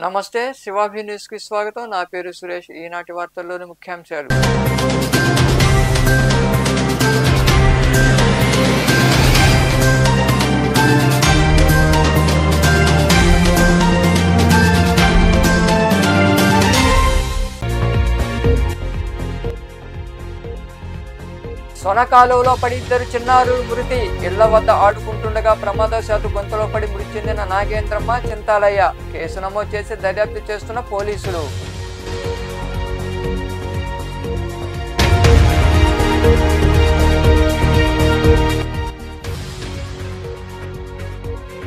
నమస్తే శివాభి న్యూస్ కి స్వాగతం. నా పేరు సురేష్. ఈనాటి వార్తల్లోని ముఖ్యాంశాలు. సొనకాలువలో పడి ఇద్దరు చిన్నారులు మృతి. ఇళ్ల వద్ద ఆడుకుంటుండగా ప్రమాదవశాత్తు గొంతులో పడి మృతి చెందిన నాగేంద్రమ్మ, చింతాలయ్య. కేసు నమోదు చేసి దర్యాప్తు చేస్తున్న పోలీసులు.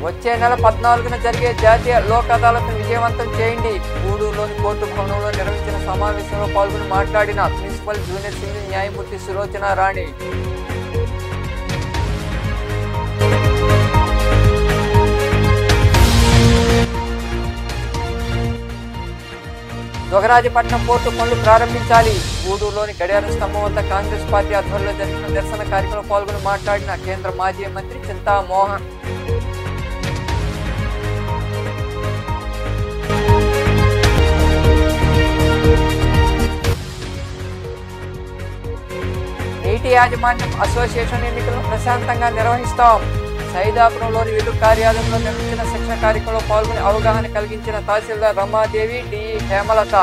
వచ్చే నెల 14న జరిగే జాతీయ లోక్ అదాలత్ను విజయవంతం చేయండి. గూడూరులోని కోర్టు భవనంలో నిర్వహించిన సమావేశంలో పాల్గొని మాట్లాడిన ప్రిన్సిపల్ జూనియర్ సివిల్ న్యాయమూర్తి సులోచన రాణి. దొగరాజపట్నం పోర్టు పనులు ప్రారంభించాలి. గూడూరులోని గడియార స్తంభం వద్ద కాంగ్రెస్ పార్టీ ఆధ్వర్యంలో జరిగిన నిరసన కార్యక్రమంలో పాల్గొని మాట్లాడిన కేంద్ర మాజీ మంత్రి చింతామోహన్. నీటి యాజమాన్యం అసోసియేషన్ ఎన్నికలను ప్రశాంతంగా నిర్వహిస్తాం. సైదాపురంలోని విలు కార్యాలయంలో నిర్వహించిన శిక్షణ కార్యక్రమంలో పాల్గొని అవగాహన కలిగించిన తహసీల్దార్ రమాదేవి, డిఈ హేమలత.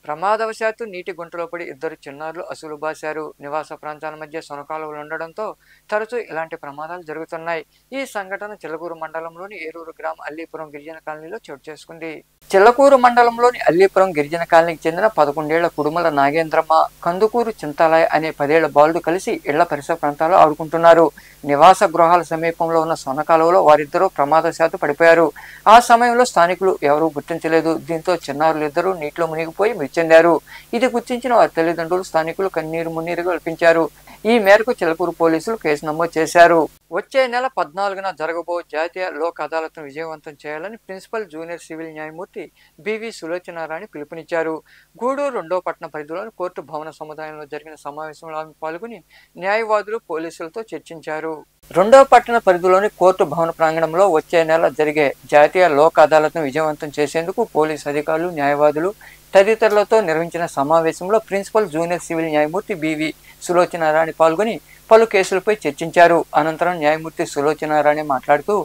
ప్రమాదవశాత్తు నీటి గుంటలో పడి ఇద్దరు చిన్నారులు అసులు బాశారు. నివాస ప్రాంతాల మధ్య సొనకాలువలు ఉండడంతో తరచూ ఇలాంటి ప్రమాదాలు జరుగుతున్నాయి. ఈ సంఘటన చిల్లకూరు మండలంలోని ఏరూరు గ్రామం అల్లీపురం గిరిజన కాలనీలో చోటు చేసుకుంది. చిల్లకూరు మండలంలోని అల్లీపురం గిరిజన కాలనీకి చెందిన 11 ఏళ్ల కుడుమల నాగేంద్రమ్మ, కందుకూరు చింతాలయ్య అనే 10 ఏళ్ల బాలుడు కలిసి ఇళ్ల పరిసర ప్రాంతాల్లో ఆడుకుంటున్నారు. నివాస గృహాల సమీపంలో ఉన్న సొనకాలువలో వారిద్దరూ ప్రమాదవశాత్తు పడిపోయారు. ఆ సమయంలో స్థానికులు ఎవరూ గుర్తించలేదు. దీంతో చిన్నారులు ఇద్దరూ నీటిలో మునిగిపోయి మృతి చెందారు. ఇది గుర్తించిన వారి తల్లిదండ్రులు స్థానికులు కన్నీరు మున్నీరుగా కల్పించారు. ఈ మేరకు చిల్లకూరు పోలీసులు కేసు నమోదు చేశారు. వచ్చే నెల 14న జరగబో జాతీయ లోక్ అదాలత్ను విజయవంతం చేయాలని ప్రిన్సిపల్ జూనియర్ సివిల్ న్యాయమూర్తి బివి సులోచన రాణి పిలుపునిచ్చారు. గూడూరు 2వ పట్టణ పరిధిలోని కోర్టు భవన సముదాయంలో జరిగిన సమావేశంలో ఆమె పాల్గొని న్యాయవాదులు, పోలీసులతో చర్చించారు. 2వ పట్టణ పరిధిలోని కోర్టు భవన ప్రాంగణంలో వచ్చే నెల జరిగే జాతీయ లోక్ అదాలత్ను విజయవంతం చేసేందుకు పోలీసు అధికారులు, న్యాయవాదులు తదితరులతో నిర్వహించిన సమావేశంలో ప్రిన్సిపల్ జూనియర్ సివిల్ న్యాయమూర్తి బివి సులోచన రాణి పాల్గొని పలు కేసులపై చర్చించారు. అనంతరం న్యాయమూర్తి సులోచన రాణి మాట్లాడుతూ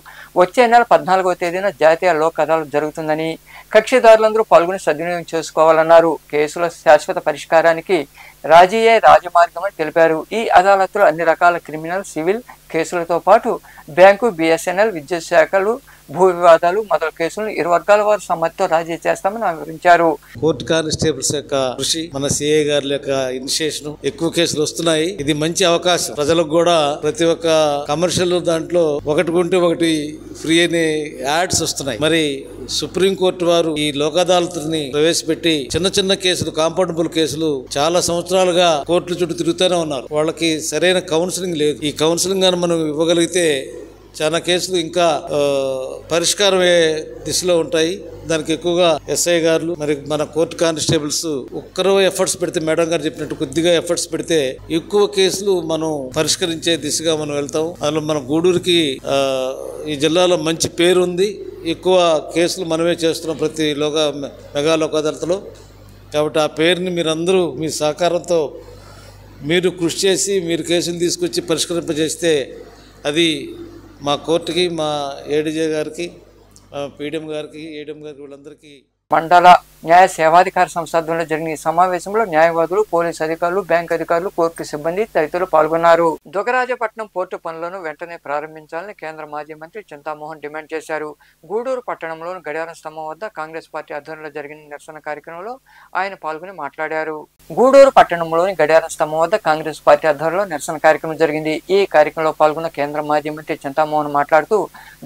వచ్చే నెల 14వ తేదీన జాతీయ లోక్ అదాలత్ జరుగుతుందని, కక్షిదారులందరూ పాల్గొని సద్వినియోగం చేసుకోవాలన్నారు. కేసుల శాశ్వత పరిష్కారానికి రాజీయే రాజమార్గం అని తెలిపారు. ఈ అదాలత్లో అన్ని రకాల క్రిమినల్, సివిల్ కేసులతో పాటు బ్యాంకు, బిఎస్ఎన్ఎల్, విద్యుత్ శాఖలు, భూ వివాదాలు మొదలు కేసులను ఇరు వర్గాల వారి సమ్మతితో రాజీ చేస్తామని వివరించారు. కోర్టు కానిస్టేబుల్స్ యొక్క కృషి, మన సిఐ గారి యొక్క ఇనిషియేషన్, ఎక్కువ కేసులు వస్తున్నాయి. ఇది మంచి అవకాశం ప్రజలకు కూడా. ప్రతి ఒక్క కమర్షియల్ దాంట్లో ఒకటి కొంటే ఒకటి ఫ్రీ అనే యాడ్స్ వస్తున్నాయి. మరి సుప్రీంకోర్టు వారు ఈ లోక్ అదాలత్ని ప్రవేశపెట్టి చిన్న చిన్న కేసులు, కాంపౌండబుల్ కేసులు చాలా సంవత్సరాలుగా కోర్టుల చుట్టూ తిరుగుతూనే ఉన్నారు. వాళ్ళకి సరైన కౌన్సిలింగ్ లేదు. ఈ కౌన్సిలింగ్ గాని మనం ఇవ్వగలిగితే చాలా కేసులు ఇంకా పరిష్కారమే దిశలో ఉంటాయి. దానికి ఎక్కువగా ఎస్ఐ గారు, మరి మన కోర్టు కానిస్టేబుల్స్ ఒక్కరో ఎఫర్ట్స్ పెడితే, మేడం గారు చెప్పినట్టు కొద్దిగా ఎఫర్ట్స్ పెడితే ఎక్కువ కేసులు మనం పరిష్కరించే దిశగా మనం వెళ్తాం. అందులో మన గూడూరుకి ఈ జిల్లాలో మంచి పేరు ఉంది. ఎక్కువ కేసులు మనమే చేస్తున్నాం ప్రతి మెగా లోక్ అదాలత్లో. కాబట్టి ఆ పేరుని మీరందరూ మీ సహకారంతో మీరు కృషి చేసి మీరు కేసులు తీసుకొచ్చి పరిష్కరింపజేస్తే అది మా కోర్టుకి, మా ఏడీజే గారికి, పీడీఎం గారికి, ఏడీఎం గారికి, వీళ్ళందరికీ. మండల న్యాయ సేవాధికార సంస్థ ఆధ్వర్యంలో జరిగిన ఈ సమావేశంలో న్యాయవాదులు, పోలీసు అధికారులు, బ్యాంకు అధికారులు, కోర్టు సిబ్బంది తదితరులు పాల్గొన్నారు. దొగరాజపట్నం పోర్టు పనులను వెంటనే ప్రారంభించాలని కేంద్ర మాజీ మంత్రి చింతామోహన్ డిమాండ్ చేశారు. గూడూరు పట్టణంలోని గడియార స్తంభం వద్ద కాంగ్రెస్ పార్టీ ఆధ్వర్యంలో జరిగిన నిరసన కార్యక్రమంలో ఆయన పాల్గొని మాట్లాడారు. గూడూరు పట్టణంలోని గడియార స్తంభం వద్ద కాంగ్రెస్ పార్టీ ఆధ్వర్యంలో నిరసన కార్యక్రమం జరిగింది. ఈ కార్యక్రమంలో పాల్గొన్న కేంద్ర మాజీ మంత్రి చింతామోహన్ మాట్లాడుతూ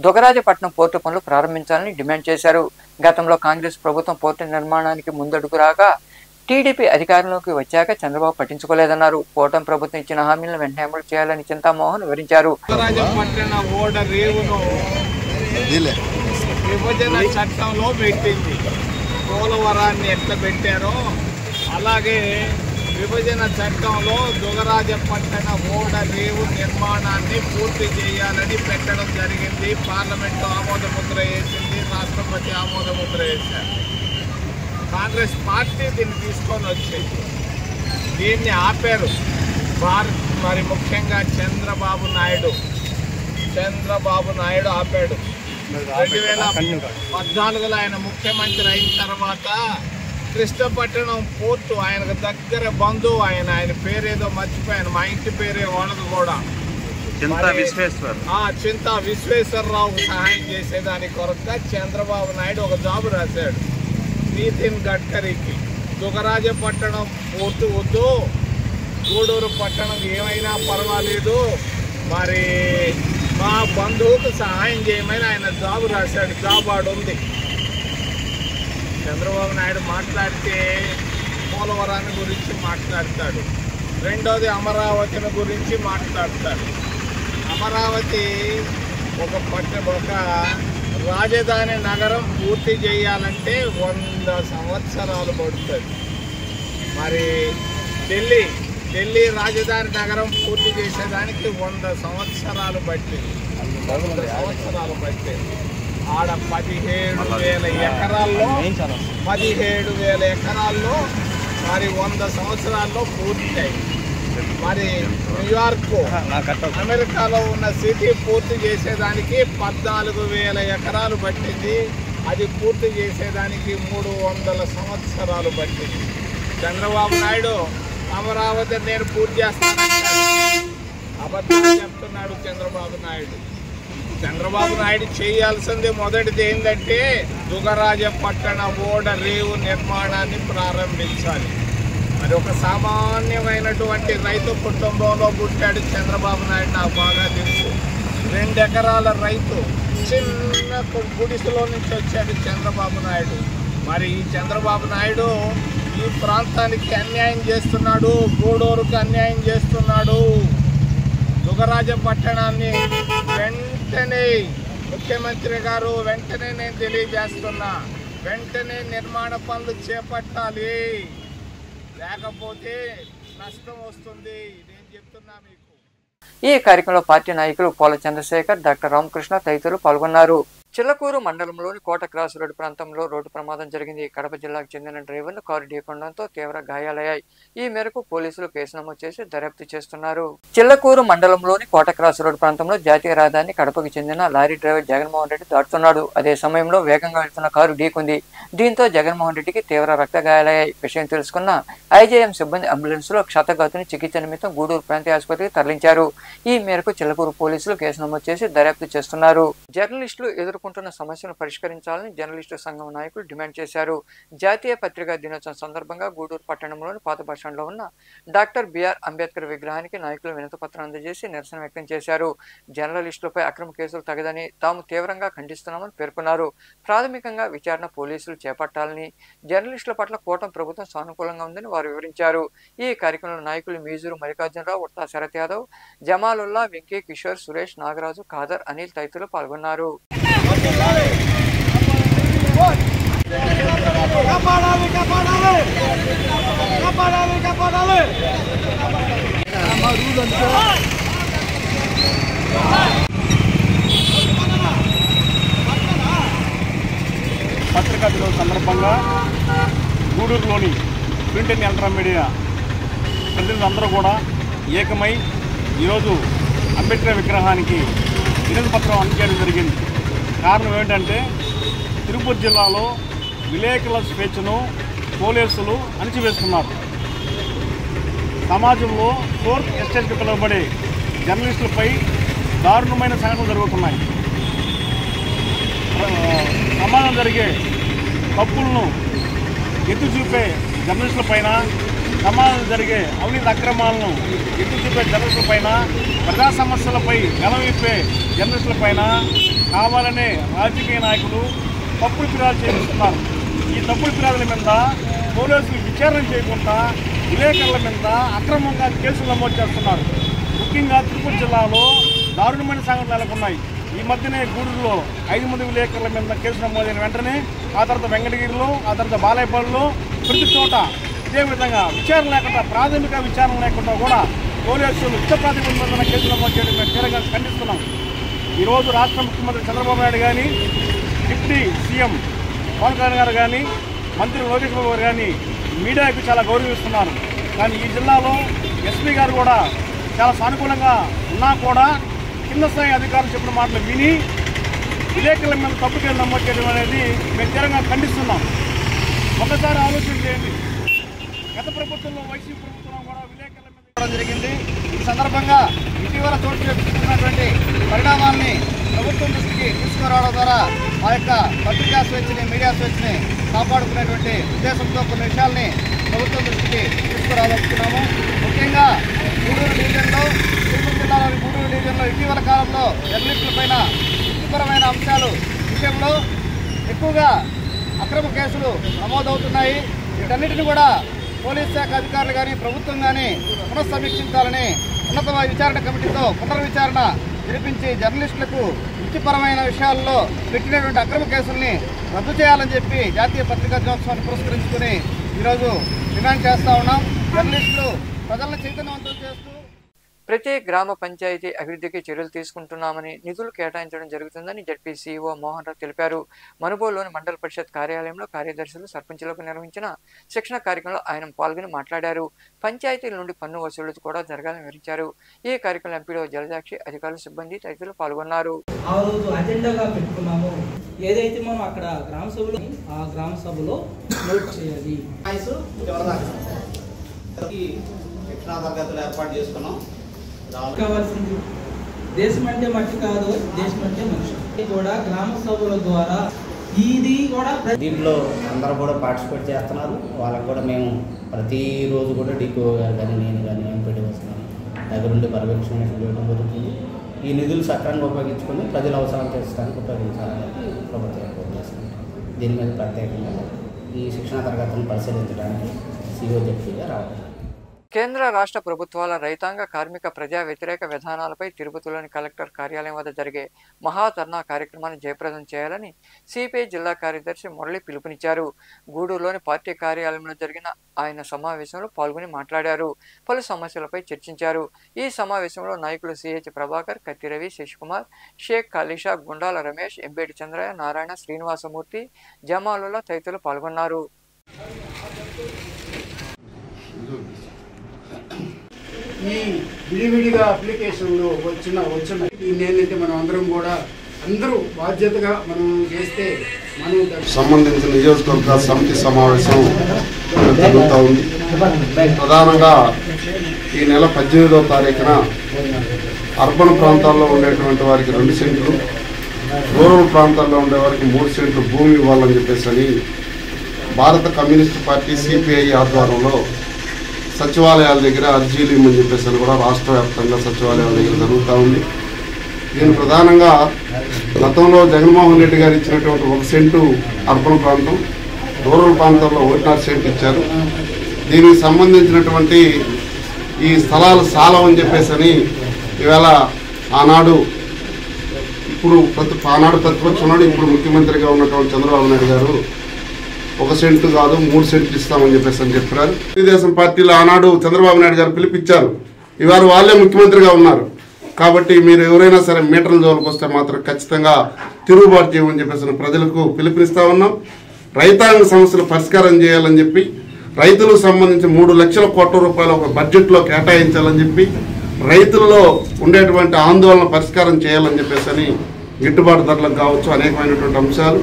దొగరాజపట్నం పోర్టు పనులు ప్రారంభించాలని డిమాండ్ చేశారు. గతంలో కాంగ్రెస్ ప్రభుత్వం పోర్టు నిర్మాణానికి ముందడుగు రాగా టీడీపీ అధికారంలోకి వచ్చాక చంద్రబాబు పట్టించుకోలేదన్నారు. కూటమి ప్రభుత్వం ఇచ్చిన హామీలను వెంటనే అమలు చేయాలని చింతామోహన్ వివరించారు. విభజన చట్టంలో పెట్టింది. పోలవరాన్ని ఎట్లా పెట్టారో అలాగే విభజన చట్టంలో దుగరాజపట్టణ ఓడరేవు నిర్మాణాన్ని పూర్తి చేయాలని పెట్టడం జరిగింది. పార్లమెంటు ఆమోదముద్ర వేసింది, రాష్ట్రపతి ఆమోదముద్ర వేశారు. కాంగ్రెస్ పార్టీ దీన్ని తీసుకొని వచ్చింది. దీన్ని ఆపారు మరి ముఖ్యంగా చంద్రబాబు నాయుడు ఆపాడు. 2014లో ఆయన ముఖ్యమంత్రి అయిన తర్వాత కృష్ణపట్టణం పోర్టు ఆయనకు దగ్గర బంధువు, ఆయన పేరేదో మర్చిపోయాను, మా ఇంటి పేరే వాళ్ళది కూడా, చింతా విశ్వేశ్వరరావుకు సహాయం చేసేదాని కొరకుగా చంద్రబాబు నాయుడు ఒక జాబు రాశాడు నితిన్ గడ్కరీకి. దుగరాజపట్టణం పోర్టు వద్దు, గూడూరు పట్టణం ఏమైనా పర్వాలేదు, మరి మా బంధువుకు సహాయం చేయమని ఆయన జాబు రాశాడు. జాబ్ ఆడుంది. చంద్రబాబు నాయుడు మాట్లాడితే పోలవరాన్ని గురించి మాట్లాడతాడు, రెండోది అమరావతిని గురించి మాట్లాడతాడు. అమరావతి ఒక రాజధాని నగరం పూర్తి చేయాలంటే 100 సంవత్సరాలు పడుతుంది. మరి ఢిల్లీ రాజధాని నగరం పూర్తి చేసేదానికి 100 సంవత్సరాలు పట్టింది. ఆడ 17,000 ఎకరాల్లో మరి 100 సంవత్సరాల్లో పూర్తయి. మరి న్యూయార్క్ అమెరికాలో ఉన్న సిటీ పూర్తి చేసేదానికి 14,000 ఎకరాలు పట్టింది. అది పూర్తి చేసేదానికి 300 సంవత్సరాలు పట్టింది. చంద్రబాబు నాయుడు అమరావతి నేను పూర్తి చేస్తానంటాడు, అబద్ధాలు చెప్తున్నాడు చంద్రబాబు నాయుడు చేయాల్సింది మొదటిది ఏంటంటే దుగరాజపట్టణ ఓడరేవు నిర్మాణాన్ని ప్రారంభించాలి. మరి ఒక సామాన్యమైనటువంటి రైతు కుటుంబంలో పుట్టాడు చంద్రబాబు నాయుడు, నాకు బాగా తెలుసు. 2 ఎకరాల రైతు, చిన్న గుడిసెలో నుంచి వచ్చాడు చంద్రబాబు నాయుడు. మరి ఈ చంద్రబాబు నాయుడు ఈ ప్రాంతానికి అన్యాయం చేస్తున్నాడు, గూడూరుకు అన్యాయం చేస్తున్నాడు. దుగరాజపట్టణాన్ని వెంటనే ముఖ్యమంత్రి గారు నేను తెలియజేస్తున్నా, వెంటనే నిర్మాణ పనులు చేపట్టాలి, లేకపోతే నష్టం వస్తుంది. నేను చెప్తున్నా మీకు. ఈ కార్యక్రమంలో పార్టీ నాయకులు పోల చంద్రశేఖర్, డాక్టర్ రామకృష్ణ తదితరులు పాల్గొన్నారు. చిల్లకూరు మండలంలోని కోట క్రాస్ రోడ్డు ప్రాంతంలో రోడ్డు ప్రమాదం జరిగింది. కడప జిల్లాకు చెందిన డ్రైవర్ను కారు ఢీకొనడంతో తీవ్ర గాయాలయ్యాయి. ఈ మేరకు పోలీసులు కేసు నమోదు చేసి దర్యాప్తు చేస్తున్నారు. చిల్లకూరు మండలంలోని కోట క్రాస్ రోడ్డు ప్రాంతంలో జాతీయ రహదారిని కడపకు చెందిన లారీ డ్రైవర్ జగన్మోహన్ రెడ్డి దాటుతున్నాడు. అదే సమయంలో వేగంగా వెళ్తున్న కారు ఢీకొంది. దీంతో జగన్మోహన్ రెడ్డికి తీవ్ర రక్త గాయాలయ్యాయి. విషయం తెలుసుకున్న ఐజేఎం సిబ్బంది అంబులెన్స్ లో క్షతగాతుని చికిత్స నిమిత్తం గూడూరు ప్రాంతీయ ఆసుపత్రికి తరలించారు. ఈ మేరకు చిల్లకూరు పోలీసులు కేసు నమోదు చేసి దర్యాప్తు చేస్తున్నారు. జర్నలిస్టులు ఎదుర్కొంటున్న సమస్యలను పరిష్కరించాలని జర్నలిస్టు సంఘం నాయకులు డిమాండ్ చేశారు. జాతీయ పత్రికా దినోత్సవం సందర్భంగా గూడూరు పట్టణంలోని పాత బస్టాండ్లో ఉన్న డాక్టర్ బిఆర్ అంబేద్కర్ విగ్రహానికి నాయకులు వినతిపత్రం అందజేసి నిరసన వ్యక్తం చేశారు. జర్నలిస్టులపై అక్రమ కేసులు తగదని తాము తీవ్రంగా ఖండిస్తున్నామని పేర్కొన్నారు. ప్రాథమికంగా విచారణ పోలీసులు చేపట్టాలని, జర్నలిస్టుల పట్ల కూటమి ప్రభుత్వం సానుకూలంగా ఉందని వారు వివరించారు. ఈ కార్యక్రమంలో నాయకులు మీజూరు మల్లికార్జునరావు, ఉట్టా శరత్ యాదవ్, జమాలుల్లా, వెంకీ, కిషోర్, సురేష్, నాగరాజు, ఖాదర్, అనిల్ తదితరులు పాల్గొన్నారు. పత్రికా దినోత్సవం సందర్భంగా గూడూరులోని ప్రింట్ అండ్ ఎలక్ట్రానిక్ మీడియా ప్రతినిధులందరూ కూడా ఏకమై ఈరోజు అంబేద్కర్ విగ్రహానికి వినతి పత్రం అందజేయడం జరిగింది. కారణం ఏంటంటే తిరుపతి జిల్లాలో విలేకరుల స్వేచ్ఛను పోలీసులు అణిచివేస్తున్నారు. సమాజంలో ఫోర్త్ ఎస్టేట్కి పిలువబడే జర్నలిస్టులపై దారుణమైన సంఘటనలు జరుగుతున్నాయి. సమాజం జరిగే తప్పులను ఎత్తి చూపే జర్నలిస్టులపైన, సమాజంలో జరిగే అవినీతి అక్రమాలను ఎత్తి చూపే జర్నలిస్టులపైన, ప్రజా సమస్యలపై గలవిప్పే జర్నలిస్టులపైన కావాలనే రాజకీయ నాయకులు తప్పుడు ఫిర్యాదు చేస్తున్నారు. ఈ తప్పుడు ఫిర్యాదుల మీద పోలీసులు విచారణ చేయకుండా విలేకరుల మీద అక్రమంగా కేసులు నమోదు చేస్తున్నారు. ముఖ్యంగా తిరుపతి జిల్లాలో దారుణమైన సంఘటనలు నెలకొన్నాయి. ఈ మధ్యనే గూడూరులో 5 మంది విలేకరుల మీద కేసు నమోదైన వెంటనే ఆ తర్వాత వెంకటగిరిలో, ఆ తర్వాత బాలాయపల్లిలో, ప్రతి చోట ఇదే విధంగా విచారణ లేకుండా, ప్రాథమిక విచారణ లేకుండా కూడా పోలీసులు యుద్ధ ప్రాతిపదికన కేసులు నమోదు చేయడం మేము తీవ్రంగా ఖండిస్తున్నాం. ఈరోజు రాష్ట్ర ముఖ్యమంత్రి చంద్రబాబు నాయుడు కానీ, డిప్యూటీ సీఎం పవన్ కళ్యాణ్ గారు కానీ, మంత్రి లోకేష్ బాబు గారు కానీ మీడియాకు చాలా గౌరవిస్తున్నారు. కానీ ఈ జిల్లాలో ఎస్పీ గారు కూడా చాలా సానుకూలంగా ఉన్నా కూడా కింద స్థాయి అధికారులు చెప్పిన మాటలు విని విలేకరుల మీద తప్పు కేసులు నమోదు చేయడం అనేది మేము తీవ్రంగా ఖండిస్తున్నాం. ఒకసారి ఆలోచన చేయండి. గత ప్రభుత్వంలో వైసీపీ ప్రభుత్వం కూడా విలేకరుల మీద జరిగింది. ఈ సందర్భంగా ఇటీవల చోటు చేసుకున్నటువంటి పరిణామాల్ని ప్రభుత్వం దృష్టికి తీసుకురావడం ద్వారా ఆ యొక్క పత్రికా స్వేచ్ఛని, మీడియా స్వేచ్ఛని కాపాడుకునేటువంటి ఉద్దేశంతో కొన్ని విషయాల్ని ప్రభుత్వం దృష్టికి తీసుకురాదలుచుకున్నాము. ముఖ్యంగా గూడూరు డివిజన్లో, తిరుపతి జిల్లాలోని గూడూరు డివిజన్లో ఇటీవల కాలంలో జర్నలిస్టులపైన వృత్తిపరమైన అంశాలు విషయంలో ఎక్కువగా అక్రమ కేసులు నమోదవుతున్నాయి. వీటన్నిటిని కూడా పోలీస్ శాఖ అధికారులు కానీ, ప్రభుత్వం కానీ పునఃసమీక్షించాలని ఉన్నత విచారణ కమిటీతో పునర్విచారణ జరిపించి జర్నలిస్టులకు వృత్తిపరమైన విషయాల్లో పెట్టినటువంటి అక్రమ కేసుల్ని రద్దు చేయాలని చెప్పి జాతీయ పత్రికా దినోత్సవాన్ని పురస్కరించుకుని ఈరోజు డిమాండ్ చేస్తూ ఉన్నాం. జర్నలిస్టులు ప్రజలను చైతన్యవంతం చేస్తూ ప్రతి గ్రామ పంచాయతీ అభివృద్ధికి చర్యలు తీసుకుంటున్నామని, నిధులు కేటాయించడం జరుగుతుందని జడ్పీ సీఈఓ మోహన్ రావు తెలిపారు. మనుబోలులోని మండల పరిషత్ కార్యాలయంలో కార్యదర్శులు, సర్పంచులకు నిర్వహించిన శిక్షణ కార్యక్రమంలో ఆయన పాల్గొని మాట్లాడారు. పంచాయతీల నుండి పన్ను వసూలు కూడా జరగాలని వివరించారు. ఈ కార్యక్రమంలో ఎంపీడో జలజాక్షి, అధికారులు, సిబ్బంది తదితరులు పాల్గొన్నారు. ఆ రోజు అజెండాగా పెట్టుకున్నాము. ఏదైతే మనం అక్కడ గ్రామ సభలో ఆ గ్రామ సభలో నోట్ చేయాలి. శిక్షణా తరగతులు ఏర్పాటు చేసుకున్నాం. కావాల్సింది దేశం అంటే మట్టి కాదు, దేశం అంటే మనిషి కూడా గ్రామ సభల ద్వారా ఇది కూడా దీంట్లో అందరూ కూడా పార్టిసిపేట్ చేస్తున్నారు. వాళ్ళకు కూడా మేము ప్రతిరోజు కూడా డిపో కానీ, నేను కానీ, ఎంపీడీ వస్తున్నాను దగ్గరుండి పర్యవేక్షణ చేయడం జరుగుతుంది. ఈ నిధులు సక్రమంగా ఉపయోగించుకొని ప్రజల అవసరాలు తీర్చడానికి ఉపయోగించాలనేది ప్రభుత్వం ఏర్పాటు చేస్తుంది. దీని మీద ప్రత్యేకంగా ఈ శిక్షణా తరగతులను పరిశీలించడానికి సీఓ జడ్పీగా రావడం. కేంద్ర రాష్ట్ర ప్రభుత్వాల రైతాంగ, కార్మిక, ప్రజా వ్యతిరేక విధానాలపై తిరుపతిలోని కలెక్టర్ కార్యాలయం వద్ద జరిగే మహాధర్నా కార్యక్రమాన్ని జయప్రదం చేయాలని సిపిఐ జిల్లా కార్యదర్శి మురళి పిలుపునిచ్చారు. గూడూరులోని పార్టీ కార్యాలయంలో జరిగిన ఆయన సమావేశంలో పాల్గొని మాట్లాడారు. పలు సమస్యలపై చర్చించారు. ఈ సమావేశంలో నాయకులు సిహెచ్ ప్రభాకర్, కత్తి రవి, శశికుమార్, షేక్ ఖలీషా, గుండాల రమేష్, ఎంబేటి చంద్రయ్య, నారాయణ, శ్రీనివాసమూర్తి, జమాలుల్లా తదితరులు పాల్గొన్నారు. ఈ విడివిడిగా అప్లికేషన్లు వచ్చిన దీన్ని ఏంటంటే మనం అందరం కూడా అందరూ బాధ్యతగా మనం చేస్తే మనం సంబంధించిన నియోజకవర్గ సమితి సమావేశం జరుగుతూ ఉంది. ప్రధానంగా ఈ నెల 18వ తారీఖున అర్బన్ ప్రాంతాల్లో ఉండేటువంటి వారికి 2 సెంట్లు, రూరల్ ప్రాంతాల్లో ఉండే వారికి 3 సెంట్లు భూమి ఇవ్వాలని చెప్పేసి భారత కమ్యూనిస్ట్ పార్టీ సిపిఐ ఆధ్వర్యంలో సచివాలయాల దగ్గర అర్జీలు ఇమ్మని చెప్పేసి కూడా రాష్ట్ర వ్యాప్తంగా సచివాలయాల దగ్గర జరుగుతూ ఉంది. దీని ప్రధానంగా గతంలో జగన్మోహన్ రెడ్డి గారు ఇచ్చినటువంటి 1 సెంటు అర్బన్ ప్రాంతం, రూరల్ ప్రాంతాల్లో 1.5 సెంట్ ఇచ్చారు. దీనికి సంబంధించినటువంటి ఈ స్థలాలు సాలవని చెప్పేసి ఈవేళ ఆనాడు ప్రతిపక్షం ఉన్నాడు, ఇప్పుడు ముఖ్యమంత్రిగా ఉన్నటువంటి చంద్రబాబు నాయుడు గారు 1 సెంటు కాదు 3 సెంట్లు ఇస్తామని చెప్పేసి చెప్పారు. తెలుగుదేశం పార్టీలో ఆనాడు చంద్రబాబు నాయుడు గారు పిలిపించారు. ఇవాళ వాళ్ళే ముఖ్యమంత్రిగా ఉన్నారు. కాబట్టి మీరు ఎవరైనా సరే మీటర్ల జోలికి వస్తే మాత్రం ఖచ్చితంగా తిరుగుబాటు చేయమని చెప్పేసి ప్రజలకు పిలుపునిస్తా ఉన్నాం. రైతాంగ సమస్యలు పరిష్కారం చేయాలని చెప్పి, రైతులకు సంబంధించి 3 లక్షల కోట్ల రూపాయలు ఒక బడ్జెట్లో కేటాయించాలని చెప్పి, రైతులలో ఉండేటువంటి ఆందోళన పరిష్కారం చేయాలని చెప్పేసి గిట్టుబాటు ధరలకు కావచ్చు అనేకమైనటువంటి అంశాలు,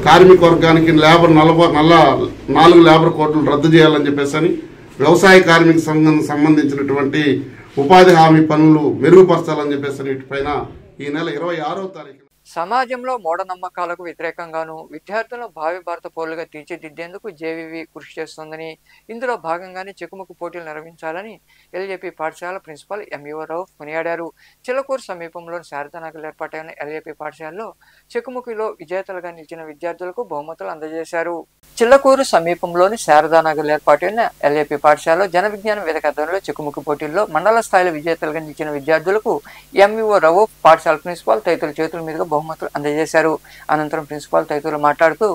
కార్మిక వర్గానికి 4 లేబర్ కోడ్లు రద్దు చేయాలని చెప్పేసి, వ్యవసాయ కార్మిక సంబంధించినటువంటి ఉపాధి హామీ పనులు మెరుగుపరచాలని చెప్పేసి వీటిపైన ఈ నెల 26వ తారీఖు సమాజంలో మూఢనమ్మకాలకు వ్యతిరేకంగాను విద్యార్థులను భావి భారత పౌరులుగా తీర్చిదిద్దేందుకు జేవీవీ కృషి చేస్తోందని, ఇందులో భాగంగానే చెకుముకు పోటీలు నిర్వహించాలని ఎల్ఏపీ పాఠశాల ప్రిన్సిపాల్ ఎంఈఓ రావు కొనియాడారు. చిలకూరు సమీపంలోని శారదానగర్ ఏర్పాటైన ఎల్ఏపీ పాఠశాలలో చెకుముకిలో విజేతలుగా నిలిచిన విద్యార్థులకు బహుమతులు అందజేశారు. చిల్లకూరు సమీపంలోని శారదానగర్ ఏర్పాటైన ఎల్ఏపీ పాఠశాలలో జన విజ్ఞాన వేదిక ఆధ్వర్యంలో చెకుముకి పోటీల్లో మండల స్థాయిలో విజేతలుగా నిలిచిన విద్యార్థులకు ఎంఈఓ రావు, పాఠశాల ప్రిన్సిపాల్ తదితరుల చేతుల మీదుగా బహుమతులు అందజేశారు. అనంతరం ప్రిన్సిపాల్ తదితరులు మాట్లాడుతూ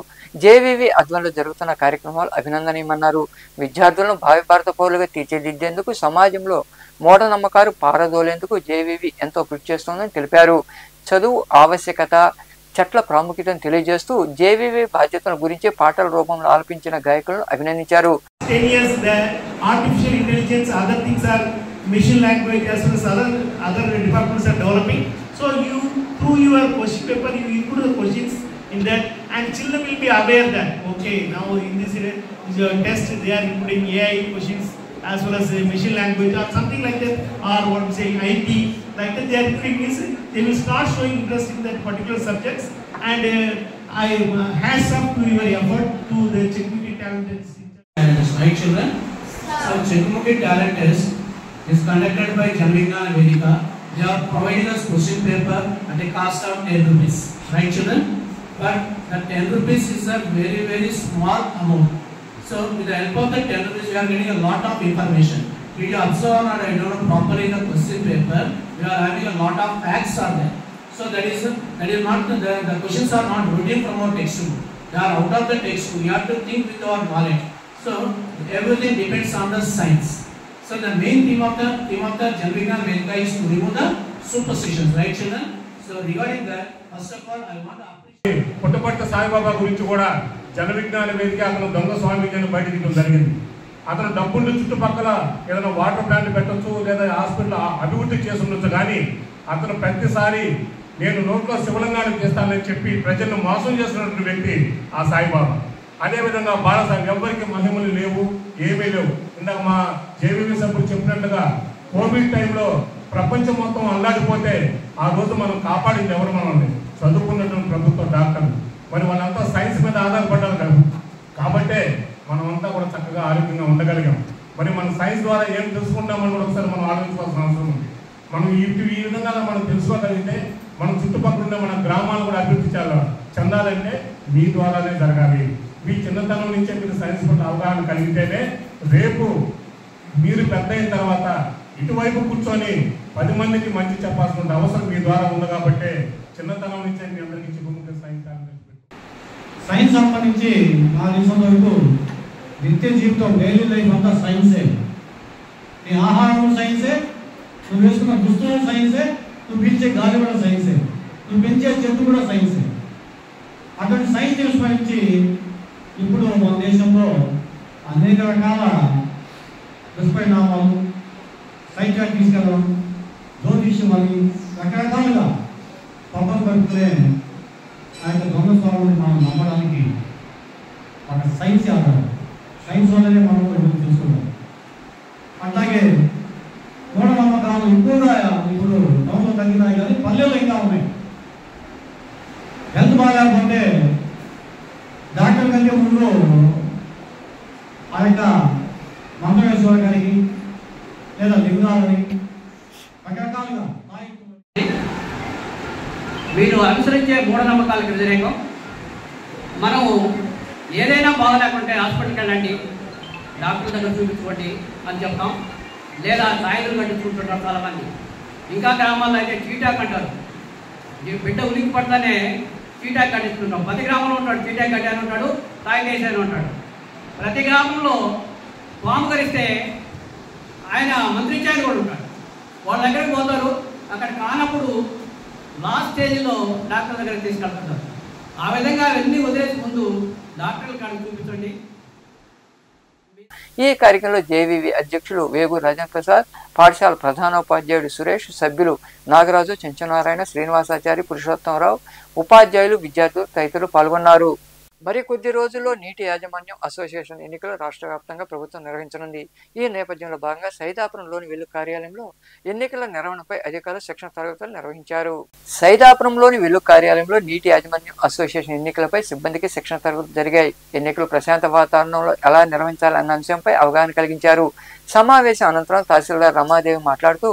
జేవీవి ఆధ్వర్యంలో జరుగుతున్న కార్యక్రమాలు అభినందనీయమన్నారు. విద్యార్థులను భావి భారత పౌరులుగా తీర్చిదిద్దేందుకు సమాజంలో మూఢనమ్మకాలు పారదోలేందుకు జేవీవి ఎంతో కృషి చేస్తోందని తెలిపారు. చదువు ఆవశ్యకత, చెట్ల ప్రాముఖ్యతను తెలియజేస్తూ జేవీవి బాధ్యతల గురించి పాటల రూపంలో ఆలపించిన గాయకులను అభినందించారు. Machine language as well as other departments are developing. So you, through your question paper, you include the questions in that, and children will be aware that okay, now in this test they are including AI questions as well as machine language or something like that, or what we say IT like that. They are including, they will start showing interest in that particular subjects. And I hats off to your effort to the Chekumuki talent test. Right, children. So Chekumuki talent test is conducted by Janvignan Vedika. They are providing us question paper at a cost of 10 rupees. Right, children? But the 10 rupees is a very, very small amount. So with the help of the 10 rupees, we are getting a lot of information. If you observe or I don't know properly the question paper, we are having a lot of facts are there. So that is not the questions are not routine from our textbook. They are out of the textbook. We have to think with our knowledge. So everything depends on the science. So the main theme of the Janvignan Vedika is to remove the superstitions, right, children? So regarding that, first of all, I want to appreciate. పుట్టపట్ల Saibaba గురించి కూడా జనవిజ్ఞాన వేదిక అతను దొంగ స్వామీజీని బయట తీయడం జరిగింది. అతను డబ్బుండి చుట్టుపక్కల ఏదైనా వాటర్ ప్లాంట్ పెట్టచ్చు లేదా హాస్పిటల్ అభివృద్ధి చేసి ఉండొచ్చు, కానీ అతను ప్రతిసారి నేను నోట్లో శివలింగాన్ని చేస్తానని చెప్పి ప్రజలను మోసం చేస్తున్నటువంటి వ్యక్తి ఆ సాయిబాబా. అదేవిధంగా బాలసాహెబ్ ఎవరికి మహిమలు లేవు, ఏమీ లేవు. ఇందాక మా జేవీవి సభ్యులు చెప్పినట్టుగా కోవిడ్ టైంలో ప్రపంచం మొత్తం అల్లాడిపోతే ఆ రోజు మనం కాపాడింది ఎవరు? మనల్ని చదువుకున్నటువంటి ప్రభుత్వ డాక్టర్లు. మరి వాళ్ళంతా సైన్స్ మీద ఆధారపడ్డారు కదా, కాబట్టే మనమంతా కూడా చక్కగా ఆరోగ్యంగా ఉండగలిగాం. మరి మన సైన్స్ ద్వారా ఏం తెలుసుకుంటామని కూడా ఒకసారి మనం ఆలోచించాల్సిన అవసరం ఉంది. మనం ఈ విధంగా మనం తెలుసుకోగలిగితే మన చుట్టుపక్కల ఉండే మన గ్రామాలు కూడా అభివృద్ధి చెందాలంటే మీ ద్వారానే జరగాలి. మీ చిన్నతనం నుంచే మీరు సైన్స్ పట్ల అవగాహన కలిగితేనే రేపు మీరు పెద్ద అయిన తర్వాత ఇటువైపు కూర్చొని 10 మందికి మంచి చెప్పాల్సిన అవసరం మీ ద్వారా ఉంది. కాబట్టి చిన్నతనం నుంచే మీ అందరికీ చెప్పుకుంటే సైన్స్ సంబంధించి నా దేశంలో వరకు నిత్య జీవితం డైలీ లైఫ్ అంతా సైన్సే. నీ ఆహారం సైన్సే, నువ్వు వేసుకున్న దుస్తులు సైన్సే, నువ్వు పీల్చే గాలి కూడా సైన్సే, నువ్వు పెంచే చెట్టు కూడా సైన్సే. అటువంటి సైన్స్ సంబంధించి ఇప్పుడు మన దేశంలో అనేక రకాల దుష్పరిణామాలు, సైకాట్రిస్ట్ తీసుకెళ్ళడం, జ్యోతిష్యం అని రకరకాలుగా పబ్బం పడుకునే ఆ యొక్క దొంగ స్వామిని మనం నమ్మడానికి ఒక సైన్స్ ఆధారం. సైన్స్ వల్లనే మనం తెలుసుకుంటాం. అట్లాగే మూఢనమ్మకాలు ఎక్కువగా ఇప్పుడు టౌన్లో తగ్గినాయి, కానీ పల్లెల్లో ఇంకా ఉన్నాయి. హెల్త్ బాగాలేకపోతే డాక్టర్ కంటే ముందు ఆ యొక్క మంత్రవేశ్వర గారికి లేదా లింగాలని రకరకాలుగా వీరు అనుసరించే మూఢనమ్మకాలకు వ్యతిరేకం. మనం ఏదైనా బాగలేకుంటే హాస్పిటల్కి వెళ్ళండి, డాక్టర్ దగ్గర చూపించుకోండి అని చెప్తాం. లేదా సాయిలు కట్టించుకుంటుంటారు చాలామంది. ఇంకా గ్రామాల్లో అయితే చీటాక్ అంటారు. బిడ్డ ఉలికి పడితేనే చీటాక్ కట్టించుకుంటాం. ప్రతి గ్రామంలో ఉంటాడు చీటాక్ కట్టి అని ఉంటాడు, తాయికేసి అని ఉంటాడు. ప్రతి గ్రామంలో పాము కరిస్తే ఆయన మంత్రించాయని కూడా ఉంటాడు. వాళ్ళ దగ్గరికి పోతారు, అక్కడ కానప్పుడు లాస్ట్ స్టేజ్లో డాక్టర్ దగ్గరికి తీసుకెళ్తుంటారు. ఆ విధంగా అవన్నీ వదిలేసి ముందు డాక్టర్ల కాడికి చూపించండి. ఈ కార్యక్రమంలో జేవీవి అధ్యక్షులు వేగు రాజేంద్ర ప్రసాద్, పాఠశాల ప్రధానోపాధ్యాయుడు సురేష్, సభ్యులు నాగరాజు, చెంచనారాయణ, శ్రీనివాసాచారి, పురుషోత్తమరావు, ఉపాధ్యాయులు, విద్యార్థులు తదితరులు పాల్గొన్నారు. మరికొద్ది రోజుల్లో నీటి యాజమాన్యం అసోసియేషన్ ఎన్నికలు రాష్ట్ర వ్యాప్తంగా ప్రభుత్వం నిర్వహించనుంది. ఈ నేపథ్యంలో భాగంగా సైదాపురంలోని వెల్లు కార్యాలయంలో ఎన్నికల నిర్వహణపై అధికారులు శిక్షణ తరగతులు నిర్వహించారు. సైదాపురంలోని వెల్లు కార్యాలయంలో నీటి యాజమాన్యం అసోసియేషన్ ఎన్నికలపై సిబ్బందికి శిక్షణ తరగతులు జరిగాయి. ఎన్నికలు ప్రశాంత వాతావరణంలో ఎలా నిర్వహించాలన్న అంశంపై అవగాహన కలిగించారు. సమావేశం అనంతరం తహసీల్దార్ రమాదేవి మాట్లాడుతూ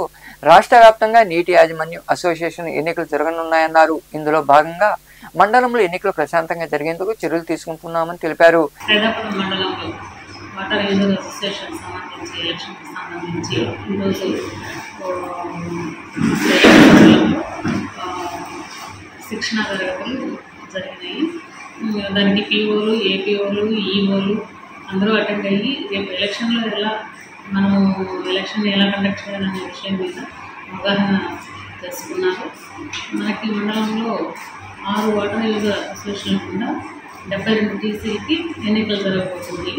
రాష్ట్ర వ్యాప్తంగా నీటి యాజమాన్యం అసోసియేషన్ ఎన్నికలు జరగనున్నాయన్నారు. ఇందులో భాగంగా మండలంలో ఎన్నికలు ప్రశాంతంగా జరిగేందుకు చర్యలు తీసుకుంటున్నామని తెలిపారు. వాటర్ యూజర్ అసోసియేషన్ సంబంధించి ఎలక్షన్కి సంబంధించి ఈరోజు శిక్షణా తరగతులు జరిగినాయి. దానికి పిఓలు, ఏపీఓలు, ఈఓలు అందరూ అటెండ్ అయ్యి రేపు ఎలక్షన్లో మనము ఎలక్షన్ ఎలా కండక్ట్ చేయాలనే విషయం మీద అవగాహన తెలుసుకున్నారు. మనకి మండలంలో 6 వాటర్ యూజర్ అసోసియేషన్ల కింద 72 టీసీలకి ఎన్నికలు జరగబోతుంది.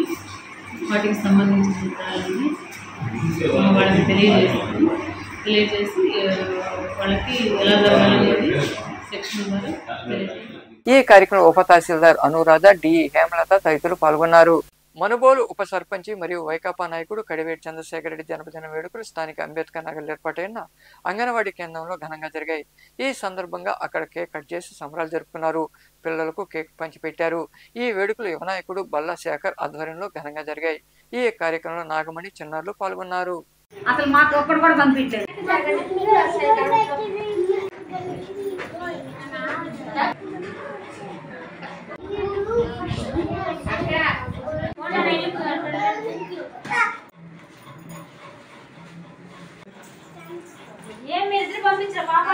వాటికి సంబంధించిన వివరాలన్నీ వాళ్ళకి తెలియజేసి వాళ్ళకి ఎలా జరగాలనేది సెక్షన్ ద్వారా తెలియజేయాలి. ఈ కార్యక్రమంలో ఉప తహసీల్దార్ అనురాధ, డి హేమలత తదితరులు పాల్గొన్నారు. మనుబోలు ఉప సర్పంచి మరియు వైకాపా నాయకుడు కడివేటి చంద్రశేఖర్ రెడ్డి జన్మదిన వేడుకలు స్థానిక అంబేద్కర్ నగర్ ఏర్పాటైన అంగన్వాడీ కేంద్రంలో ఘనంగా జరిగాయి. ఈ సందర్భంగా అక్కడ కేక్ కట్ చేసి సంబరాలు జరుపుకున్నారు. పిల్లలకు కేక్ పంచిపెట్టారు. ఈ వేడుకలు యువ నాయకుడు బల్లా శేఖర్ ఆధ్వర్యంలో ఘనంగా జరిగాయి. ఈ కార్యక్రమంలో నాగమణి, చిన్నారులు పాల్గొన్నారు. అసలు మాకు ఒక్కడు కూడా పంపించారు. ఏం ఎదురు పంపించారు బాబా?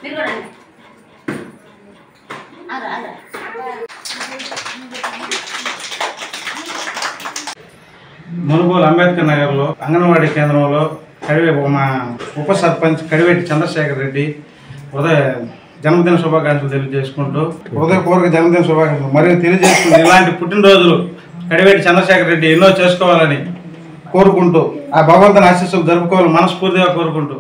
మీరు కూడా మునుగోలు అంబేద్కర్ నగర్లో అంగన్వాడీ కేంద్రంలో మా ఉప సర్పంచ్ కడివేటి చంద్రశేఖర్ రెడ్డి జన్మదిన శుభాకాంక్షలు తెలియజేసుకుంటూ హృదయపూర్వక జన్మదిన శుభాకాంక్షలు మరియు తెలియజేసుకుంటూ ఇలాంటి పుట్టినరోజులు కడివేటి చంద్రశేఖర్ రెడ్డి ఎన్నో చేసుకోవాలని కోరుకుంటూ ఆ భగవంతుని ఆశీస్సులు జరుపుకోవాలని మనస్ఫూర్తిగా కోరుకుంటూ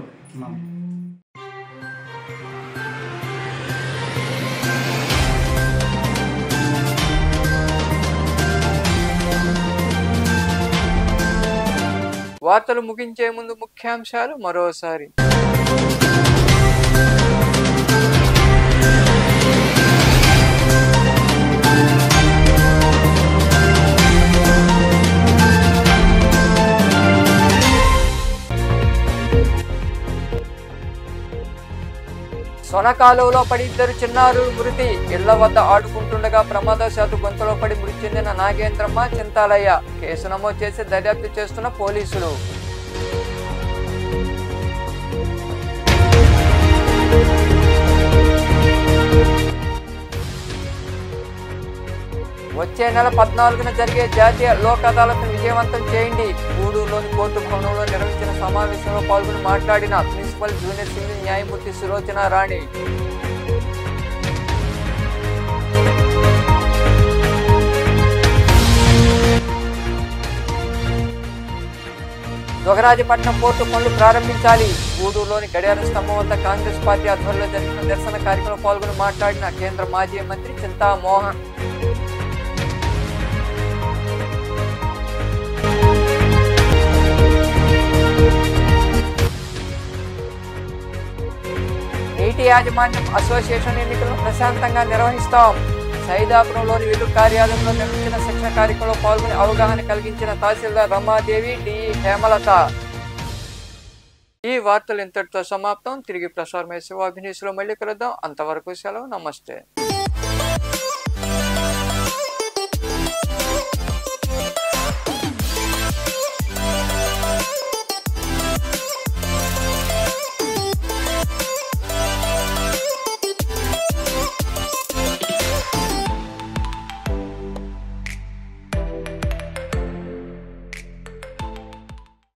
వార్తలు ముగించే ముందు ముఖ్యాంశాలు మరోసారి. సొనకాలువలో పడి 2 చిన్నారులు మృతి. ఇళ్ల వద్ద ఆడుకుంటుండగా ప్రమాదశాత్తు గొంతులో పడి మృతి చెందిన నాగేంద్రమ్మ, చింతాలయ్య. కేసు నమోదు చేసి దర్యాప్తు చేస్తున్న పోలీసులు. వచ్చే నెల 14న జరిగే జాతీయ లోక్ అదాలత్ను విజయవంతం చేయండి. గూడూరులోని కోర్టు భవనంలో నిర్వహించిన సమావేశంలో పాల్గొని మాట్లాడిన ప్రిన్సిపల్ జూనియర్ సివిల్ న్యాయమూర్తి సులోచన రాణి. దొగరాజపట్నం పోర్టు పనులు ప్రారంభించాలి. గూడూరులోని గడియార స్తంభం వద్ద కాంగ్రెస్ పార్టీ ఆధ్వర్యంలో జరిగిన నిరసన కార్యక్రమంలో పాల్గొని మాట్లాడిన కేంద్ర మాజీ మంత్రి చింతామోహన్. నీటి యాజమాన్యం అసోసియేషన్ ఎన్నికలను ప్రశాంతంగా నిర్వహిస్తాం. సైదాపురంలోని విలు కార్యాలయంలో నిర్వహించిన శిక్షణ కార్యక్రమంలో పాల్గొని అవగాహన కలిగించిన తహసీల్దార్ రమాదేవి, డి హేమలత. ఈ వార్తలు ఇంతటితో సమాప్తం. తిరిగి ప్రసారమయ్యే శివాభినీసులో మళ్ళీ కలుద్దాం. అంతవరకు సెలవు. నమస్తే.